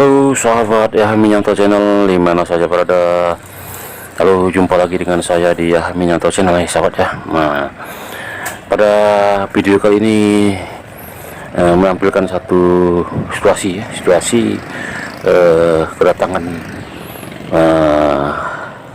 Halo sahabat Yahminyanto Channel dimana saja berada. Halo, jumpa lagi dengan saya di Yahminyanto Channel ya sahabat ya. Nah, pada video kali ini menampilkan satu situasi kedatangan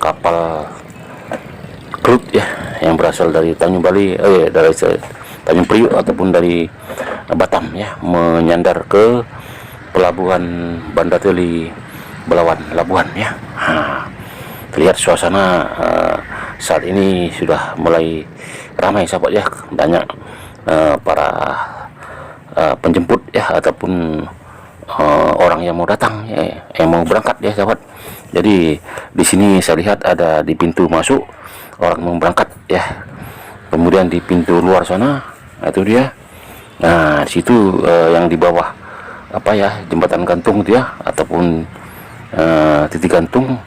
kapal crude ya yang berasal dari Tanjung Bali, dari Tanjung Priok ataupun dari Batam ya, menyandar ke pelabuhan Bandar Deli Belawan Labuan ya. Terlihat suasana saat ini sudah mulai ramai sahabat ya, banyak para penjemput ya ataupun orang yang mau datang ya, yang mau berangkat ya sahabat. Jadi di sini saya lihat ada di pintu masuk orang mau berangkat ya, kemudian di pintu luar sana itu dia. Nah di situ yang di bawah jembatan gantung dia ataupun titik gantung,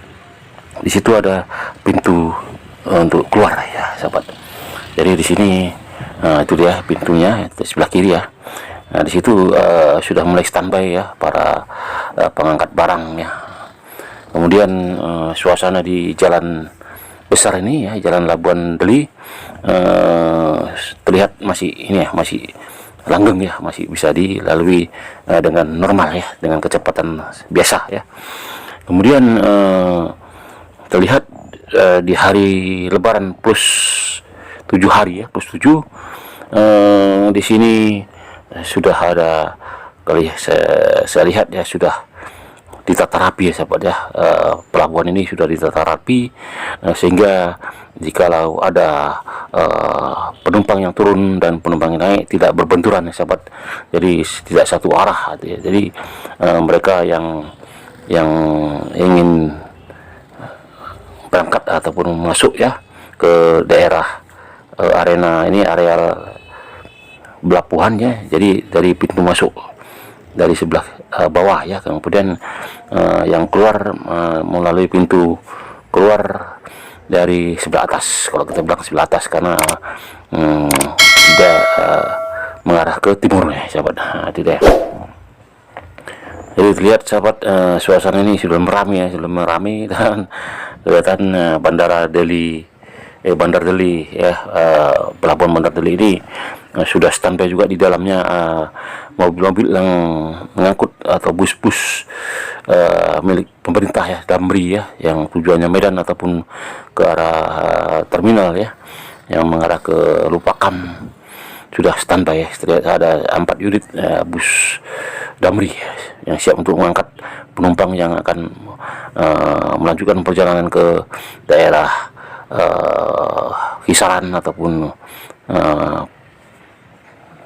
di situ ada pintu untuk keluar ya sahabat. Jadi di sini itu dia pintunya di sebelah kiri ya. Nah di situ sudah mulai standby ya para pengangkat barang ya. Kemudian suasana di jalan besar ini ya, jalan Labuan Deli, terlihat masih langgeng ya, masih bisa dilalui dengan normal ya, dengan kecepatan biasa ya. Kemudian terlihat di hari Lebaran plus 7 hari ya, plus 7 di sini sudah ada kali ya, saya lihat ya sudah ditata rapi ya sahabat ya. Pelabuhan ini sudah ditata rapi sehingga jikalau ada penumpang yang turun dan penumpang yang naik tidak berbenturan ya sahabat. Jadi tidak satu arah ya. Jadi mereka yang ingin berangkat ataupun masuk ya ke daerah arena ini, areal pelabuhan ya. Jadi dari pintu masuk dari sebelah bawah ya, kemudian yang keluar melalui pintu keluar dari sebelah atas, kalau kita bilang sebelah atas karena tidak mengarah ke timur ya sahabat. Nah, tidak. Jadi terlihat sahabat, suasana ini sudah meramai dan kelihatan Bandar Deli ya, pelabuhan Bandar Deli ini sudah standby juga di dalamnya mobil-mobil yang mengangkut atau bus-bus milik pemerintah ya, Damri ya, yang tujuannya Medan ataupun ke arah terminal ya, yang mengarah ke Lupakam sudah standby ya. Terlihat ada 4 unit bus Damri yang siap untuk mengangkat penumpang yang akan melanjutkan perjalanan ke daerah kisaran ataupun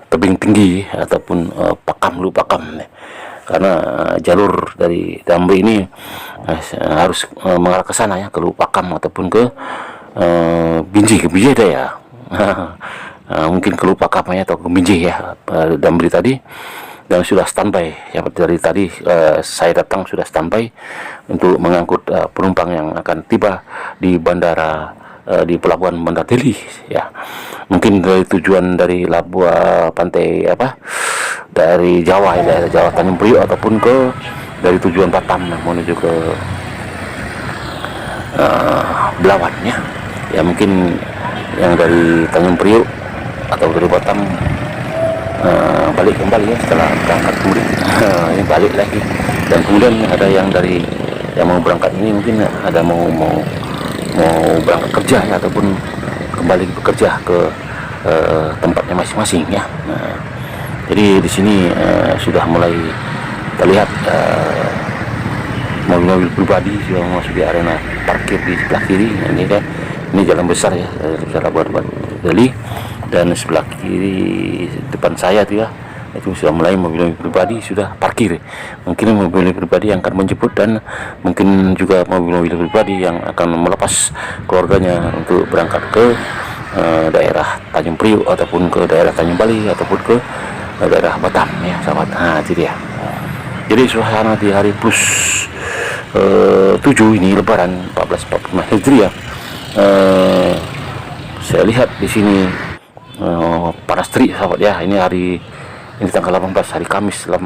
tebing tinggi ataupun Lupakam ya. Karena jalur dari Damri ini harus mengarah ke sana ya, ke Lupakam ataupun ke Binjai ya. Mungkin ke Lupakam ya atau ke Binjai ya, Damri tadi. Dan sudah standby ya, dari tadi saya datang sudah standby untuk mengangkut penumpang yang akan tiba di bandara di pelabuhan Bandar Deli ya. Mungkin dari tujuan dari Labuan pantai dari Jawa ya, daerah Jawa Tanjung Priok ataupun dari tujuan Batam menuju ke Belawan ya. Mungkin yang dari Tanjung Priok atau dari Batam balik kembali ya setelah berangkat mudik. Ini balik lagi, dan kemudian ada yang mau berangkat ini mungkin ada mau berangkat kerja ya, ataupun kembali bekerja ke tempatnya masing-masing ya. Nah, jadi di sini sudah mulai terlihat mobil-mobil pribadi sudah memasuki arena parkir di sebelah kiri. Nah, ini jalan besar ya, Labuan Deli, dan sebelah kiri depan saya tuh ya, itu sudah mulai mobil pribadi sudah parkir. Mungkin mobil pribadi yang akan menjemput, dan mungkin juga mobil pribadi yang akan melepas keluarganya untuk berangkat ke daerah Tanjung Priok ataupun ke daerah Tanjung Bali ataupun ke daerah Batam ya sahabat. Nah itu dia. Jadi suasana di hari plus 7 ini Lebaran 1445 Hijriah, saya lihat di sini panas terik sahabat ya. Ini tanggal 18, hari Kamis 18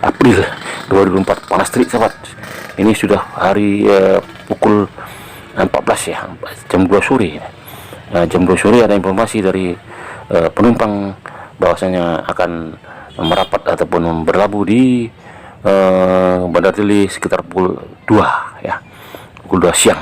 April 2004, panas terik sahabat. Ini sudah hari pukul 14 ya, jam 2 sore. Jam 2 sore ada informasi dari penumpang bahwasanya akan merapat ataupun berlabuh di Bandar Deli sekitar pukul 2 ya, pukul 2 siang.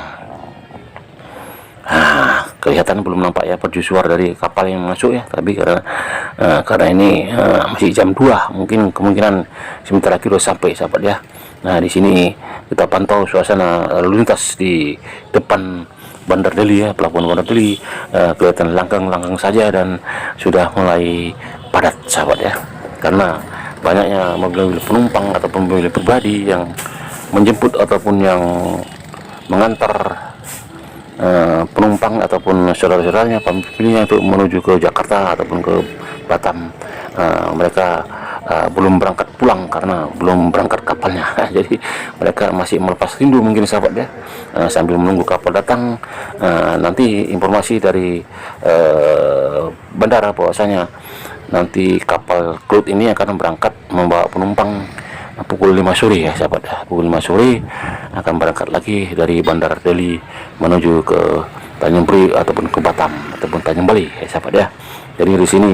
Kelihatan belum nampak ya perjusuar dari kapal yang masuk ya, tapi karena ini masih jam 2, mungkin kemungkinan sebentar lagi sudah sampai sahabat ya. Nah, di sini kita pantau suasana lalu lintas di depan Bandar Deli ya, pelabuhan Bandar Deli. Kelihatan langgang-langgang saja dan sudah mulai padat sahabat ya, karena banyaknya mobil penumpang ataupun mobil pribadi yang menjemput ataupun yang mengantar penumpang ataupun saudara-saudaranya, pemiliknya untuk menuju ke Jakarta ataupun ke Batam. Mereka belum berangkat pulang karena belum berangkat kapalnya. Jadi mereka masih melepas rindu mungkin sahabat ya, sambil menunggu kapal datang. Nanti informasi dari bandara bahwasanya nanti kapal Cloud ini akan berangkat membawa penumpang pukul 5 sore ya sahabat ya. Pukul 5 sore akan berangkat lagi dari Bandar Deli menuju ke Tanjung Priok ataupun ke Batam ataupun Tanjung Bali ya sahabat ya. Jadi di sini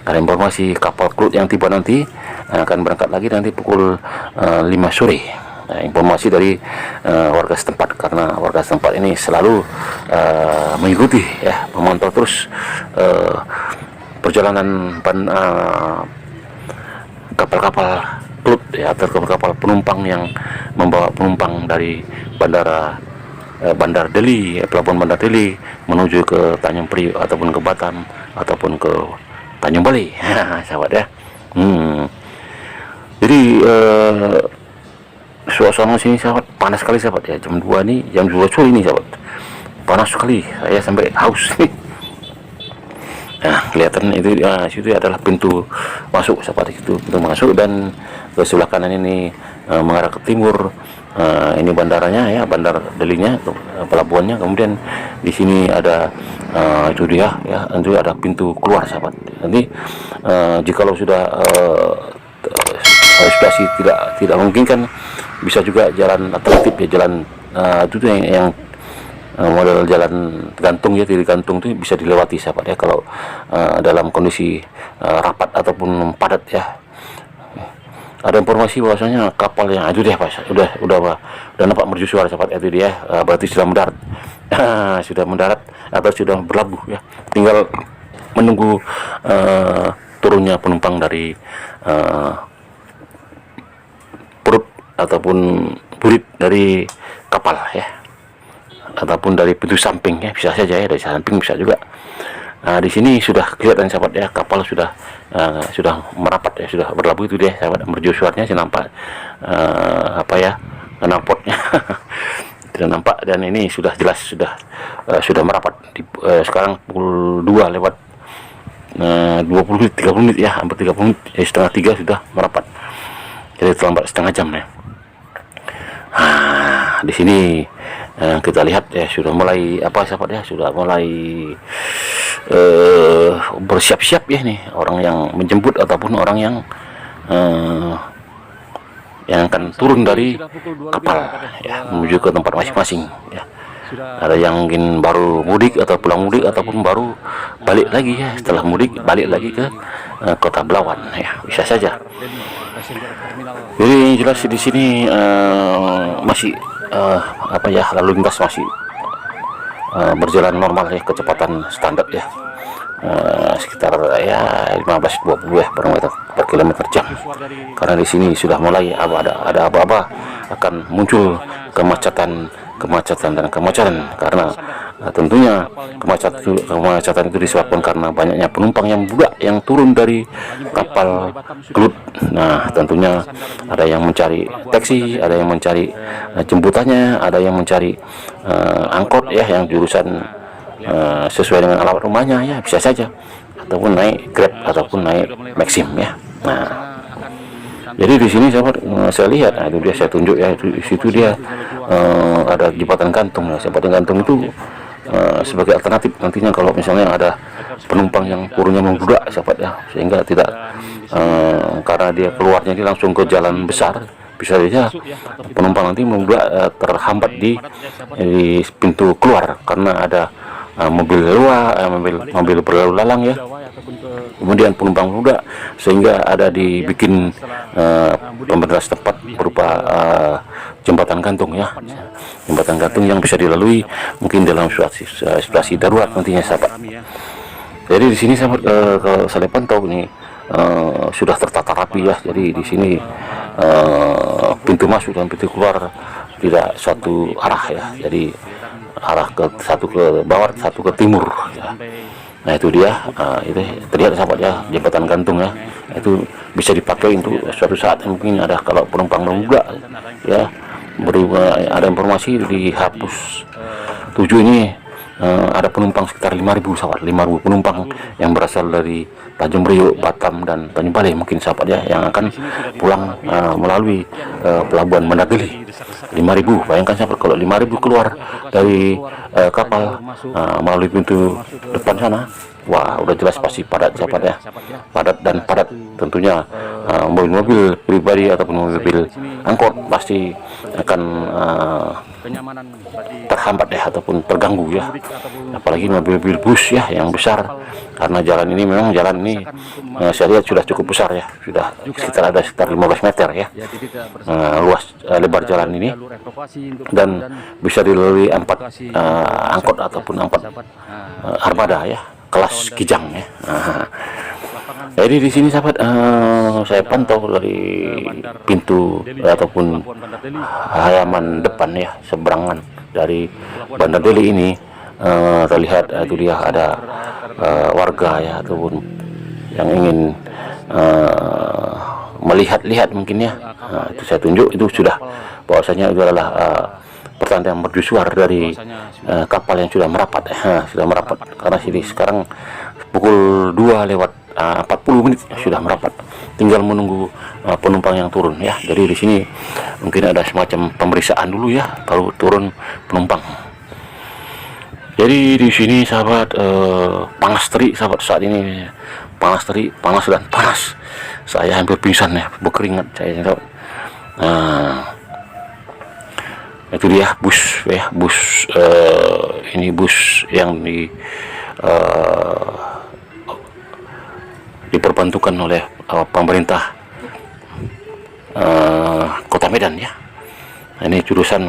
ada informasi kapal Cloud yang tiba nanti akan berangkat lagi nanti pukul 5 sore. Informasi dari warga setempat, karena warga setempat ini selalu mengikuti ya, memantau terus perjalanan kapal-kapal Cloud ya, atau kapal penumpang yang membawa penumpang dari Bandar Deli, pelabuhan Bandar Deli menuju ke Tanjung Priok ataupun ke Batam ataupun ke Tanjung Bali sahabat ya. Jadi suasana sini sahabat panas sekali sahabat ya, jam 2 nih, jam 2 sore ini sahabat, panas sekali, saya sampai haus nih. Nah, kelihatan itu situ adalah pintu masuk seperti itu, pintu masuk, dan ke sebelah kanan ini mengarah ke timur. Ini bandaranya ya, Bandar Delinya, pelabuhannya. Kemudian di sini ada itu dia ya, itu ada pintu keluar sahabat. Nanti jikalau sudah situasi tidak memungkinkan, bisa juga jalan alternatif ya, jalan itu tuh yang model jalan gantung ya, diri gantung itu bisa dilewati sahabat ya, kalau dalam kondisi rapat ataupun padat ya. Ada informasi bahwasanya kapal yang itu deh Pak, udah nampak mercusuar sahabat, itu dia berarti sudah mendarat. Sudah mendarat atau sudah berlabuh ya, tinggal menunggu turunnya penumpang dari perut ataupun burit dari kapal ya, ataupun dari pintu samping ya, bisa saja ya, dari samping bisa juga. Di sini sudah kelihatan sahabat ya, kapal sudah merapat ya, sudah berlabuh itu dia sahabat, mercusuarnya sudah nampak apa ya, knalpotnya tidak nampak, dan ini sudah jelas sudah merapat sekarang pukul 2 lewat 30 menit ya, hampir 30 menit ya, setengah 3 sudah merapat, jadi terlambat setengah jam ya. Di sini kita lihat ya, sudah mulai apa sahabat ya, sudah mulai bersiap-siap ya nih, orang yang menjemput ataupun orang yang akan turun dari kapal ya, menuju ke tempat masing-masing ya. Ada yang mungkin baru mudik atau pulang mudik ataupun baru balik lagi ya, setelah mudik balik lagi ke Kota Belawan ya, bisa saja. Jadi jelas di sini masih apa ya, lalu lintas masih berjalan normal ya, kecepatan standar ya, sekitar ya 15-20 ya per kilometer jam. Karena di sini sudah mulai ada aba-aba akan muncul kemacetan karena tentunya kemacetan itu disebabkan karena banyaknya penumpang yang turun dari kapal Cloud. Nah, tentunya ada yang mencari taksi, ada yang mencari jemputannya, ada yang mencari angkot ya, yang jurusan sesuai dengan alamat rumahnya ya, bisa saja, ataupun naik Grab ataupun naik Maxim ya. Nah, jadi di sini saya lihat, itu dia, saya tunjuk ya, di situ dia ada jembatan gantung ya. Jembatan gantung itu sebagai alternatif nantinya kalau misalnya ada penumpang yang turunnya membludak sahabat ya, sehingga tidak karena dia keluarnya ini langsung ke jalan besar, bisa saja penumpang nanti terhambat di pintu keluar karena ada mobil luar, mobil berlalu lalang ya. Kemudian penumpang muda, sehingga ada dibikin pemerintah setempat berupa jembatan gantung ya, jembatan gantung yang bisa dilalui mungkin dalam situasi darurat nantinya sahabat. Jadi di sini sahabat, kalau saya pantau ini sudah tertata rapi ya. Jadi di sini pintu masuk dan pintu keluar tidak satu arah ya. Jadi arah satu ke barat, satu ke timur ya. Nah itu dia, itu terlihat sahabat ya, jembatan gantung ya. Itu bisa dipakai untuk suatu saat mungkin ada kalau penumpang muda ya, ada informasi di Hapus 7 ini ada penumpang sekitar 5.000 sahabat, 5.000 penumpang yang berasal dari Tanjung Priok, Batam dan Tanjung Balai mungkin sahabat ya, yang akan pulang melalui pelabuhan Bandar Deli. 5.000, bayangkan sahabat kalau 5.000 keluar dari kapal melalui pintu depan sana, wah udah jelas pasti padat sahabat ya, padat dan padat tentunya. Mobil-mobil pribadi ataupun mobil angkot pasti akan terhambat ya ataupun terganggu ya, apalagi mobil-mobil bus ya yang besar, karena jalan ini memang jalan ini saya lihat sudah cukup besar ya, sudah sekitar 15 meter ya luas lebar jalan ini, dan bisa dilalui 4 angkot ataupun 4 armada ya kelas Kijang ya. Jadi di sini sahabat, saya pantau dari pintu ataupun halaman depan ya, seberangan dari Bandar Deli ini terlihat itu dia ada warga ya ataupun yang ingin melihat-lihat mungkin ya. Itu saya tunjuk, itu sudah bahwasanya itu adalah pertanda yang mercusuar dari kapal yang sudah merapat, sudah merapat karena sini sekarang pukul 2 lewat 40 menit sudah merapat, tinggal menunggu penumpang yang turun ya. Jadi di sini mungkin ada semacam pemeriksaan dulu ya, baru turun penumpang. Jadi di sini sahabat, panas terik sahabat saat ini, panas terik, panas dan panas. Saya hampir pingsan ya, berkeringat saya sahabat. Itu dia bus ya, bus ini bus yang diperbantukan oleh pemerintah Kota Medan ya. Ini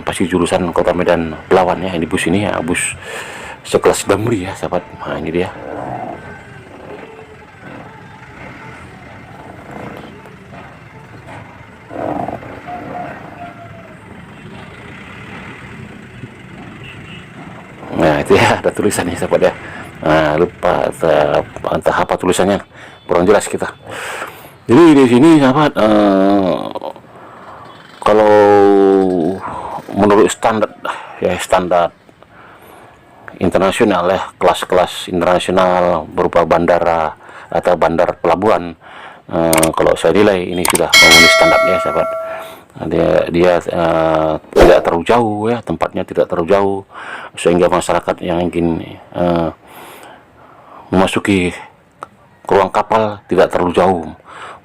pasti jurusan Kota Medan Belawan ya, ini bus ini ya, bus sekelas Damri ya sahabat. Nah ini dia. Nah itu ya, ada tulisannya sahabat ya. Nah, lupa entah apa tulisannya, kurang jelas kita. Jadi di sini sahabat, kalau menurut standar internasional ya, kelas-kelas internasional berupa bandara atau bandar pelabuhan, kalau saya nilai ini sudah memenuhi standar ya sahabat. Dia tidak terlalu jauh ya, tempatnya tidak terlalu jauh sehingga masyarakat yang ingin memasuki ke ruang kapal tidak terlalu jauh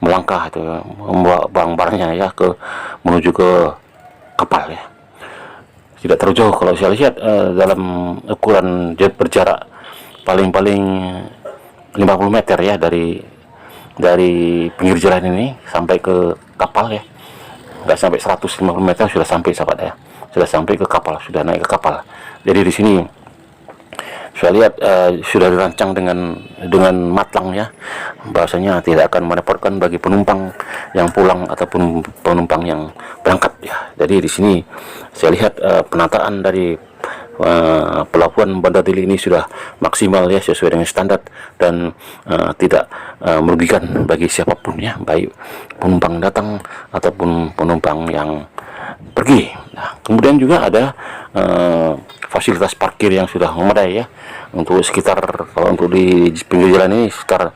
melangkah atau membawa barang-barangnya ya menuju ke kapal ya, tidak terlalu jauh. Kalau saya lihat dalam ukuran berjarak paling-paling 50 meter ya dari pinggir jalan ini sampai ke kapal ya, nggak sampai 150 meter sudah sampai sahabat ya, sudah sampai ke kapal, sudah naik ke kapal. Jadi di sini saya lihat sudah dirancang dengan matang ya, bahwasanya tidak akan merepotkan bagi penumpang yang pulang ataupun penumpang yang berangkat ya. Jadi di sini saya lihat penataan dari pelabuhan Bandar Deli ini sudah maksimal ya, sesuai dengan standar dan tidak merugikan bagi siapapun ya, baik penumpang datang ataupun penumpang yang pergi. Nah, kemudian juga ada fasilitas parkir yang sudah memadai ya, untuk sekitar, kalau untuk di pinggir jalan ini sekitar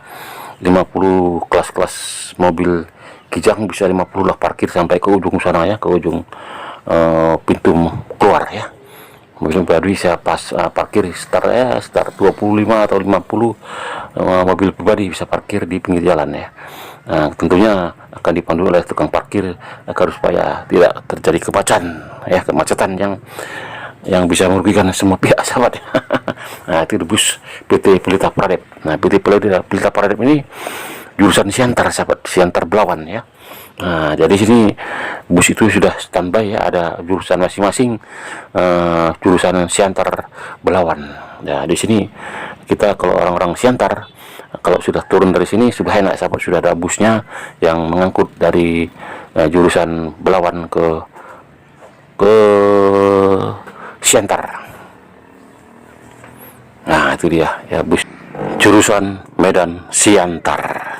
50 kelas-kelas mobil Kijang, bisa 50 lah parkir sampai ke ujung sana ya, ke ujung pintu keluar ya. Mungkin baru bisa parkir sekitar 25 atau 50 mobil pribadi bisa parkir di pinggir jalan ya. Nah, tentunya akan dipandu oleh tukang parkir agar supaya tidak terjadi kemacetan yang bisa merugikan semua pihak, sahabat. Nah, itu bus PT Pelita Pradep. Nah, PT Pelita Pradep ini jurusan Siantar, sahabat, Siantar Belawan ya. Nah, jadi sini bus itu sudah standby ya, ada jurusan masing-masing, jurusan Siantar Belawan. Nah, di sini kita kalau orang-orang Siantar, kalau sudah turun dari sini sudah enak, sahabat, sudah ada busnya yang mengangkut dari jurusan Belawan ke Siantar. Nah, itu dia ya, bus jurusan Medan Siantar.